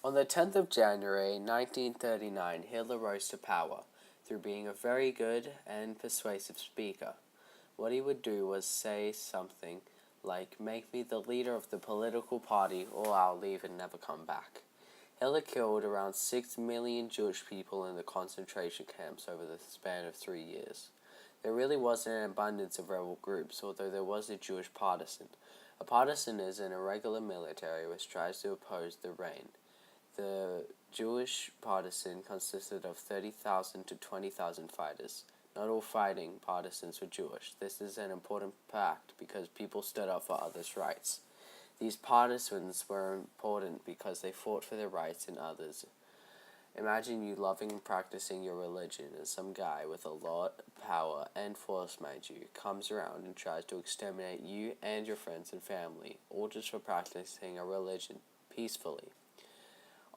On the 10th of January 1939, Hitler rose to power through being a very good and persuasive speaker. What he would do was say something like, "Make me the leader of the political party or I'll leave and never come back." Hitler killed around 6 million Jewish people in the concentration camps over the span of 3 years. There really wasn't an abundance of rebel groups, although there was a Jewish partisan. A partisan is an irregular military which tries to oppose the reign. The Jewish partisan consisted of 30,000 to 20,000 fighters. Not all fighting partisans were Jewish. This is an important fact because people stood up for others' rights. These partisans were important because they fought for their rights in others. Imagine you loving and practicing your religion, and some guy with a lot of power and force, mind you, comes around and tries to exterminate you and your friends and family, all just for practicing a religion peacefully.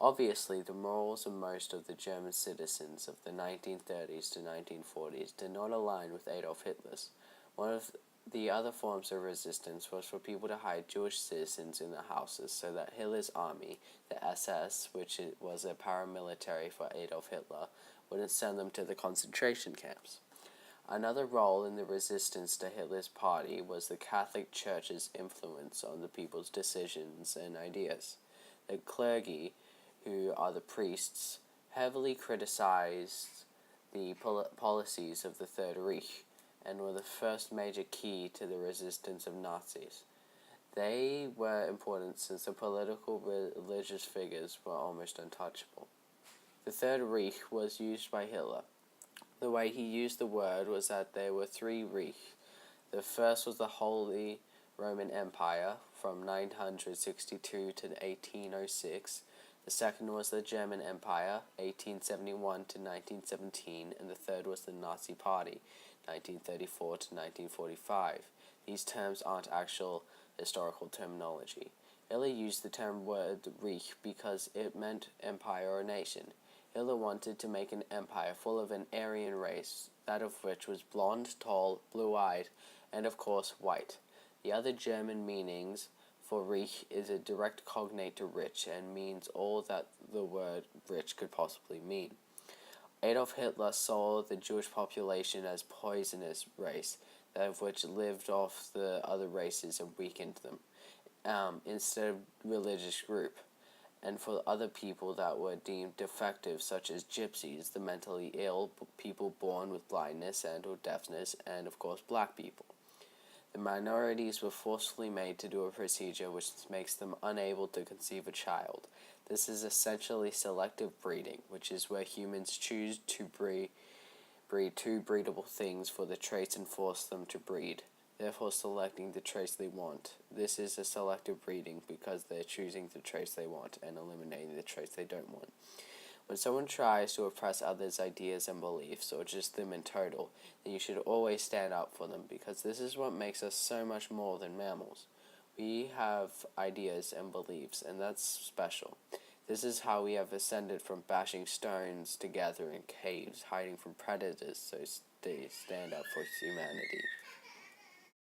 Obviously, the morals of most of the German citizens of the 1930s to 1940s did not align with Adolf Hitler's. One of the other forms of resistance was for people to hide Jewish citizens in their houses so that Hitler's army, the SS, which was a paramilitary for Adolf Hitler, wouldn't send them to the concentration camps. Another role in the resistance to Hitler's party was the Catholic Church's influence on the people's decisions and ideas. The clergy, who are the priests, heavily criticized the policies of the Third Reich and were the first major key to the resistance of Nazis. They were important since the political religious figures were almost untouchable. The Third Reich was used by Hitler. The way he used the word was that there were three Reich. The first was the Holy Roman Empire from 962 to 1806. The second was the German Empire, 1871 to 1917, and the third was the Nazi Party, 1934 to 1945. These terms aren't actual historical terminology. Hitler used the term word Reich because it meant empire or nation. Hitler wanted to make an empire full of an Aryan race, that of which was blonde, tall, blue-eyed, and of course white. The other German meanings for Reich is a direct cognate to rich and means all that the word rich could possibly mean. Adolf Hitler saw the Jewish population as poisonous race, that of which lived off the other races and weakened them, instead of religious group, and for other people that were deemed defective, such as gypsies, the mentally ill, people born with blindness and or deafness, and of course black people. The minorities were forcefully made to do a procedure which makes them unable to conceive a child. This is essentially selective breeding, which is where humans choose to breed two breedable things for the traits and force them to breed, therefore selecting the traits they want. This is a selective breeding because they're choosing the traits they want and eliminating the traits they don't want. When someone tries to oppress others' ideas and beliefs, or just them in total, then you should always stand up for them, because this is what makes us so much more than mammals. We have ideas and beliefs, and that's special. This is how we have ascended from bashing stones together in caves, hiding from predators, so they stand up for humanity.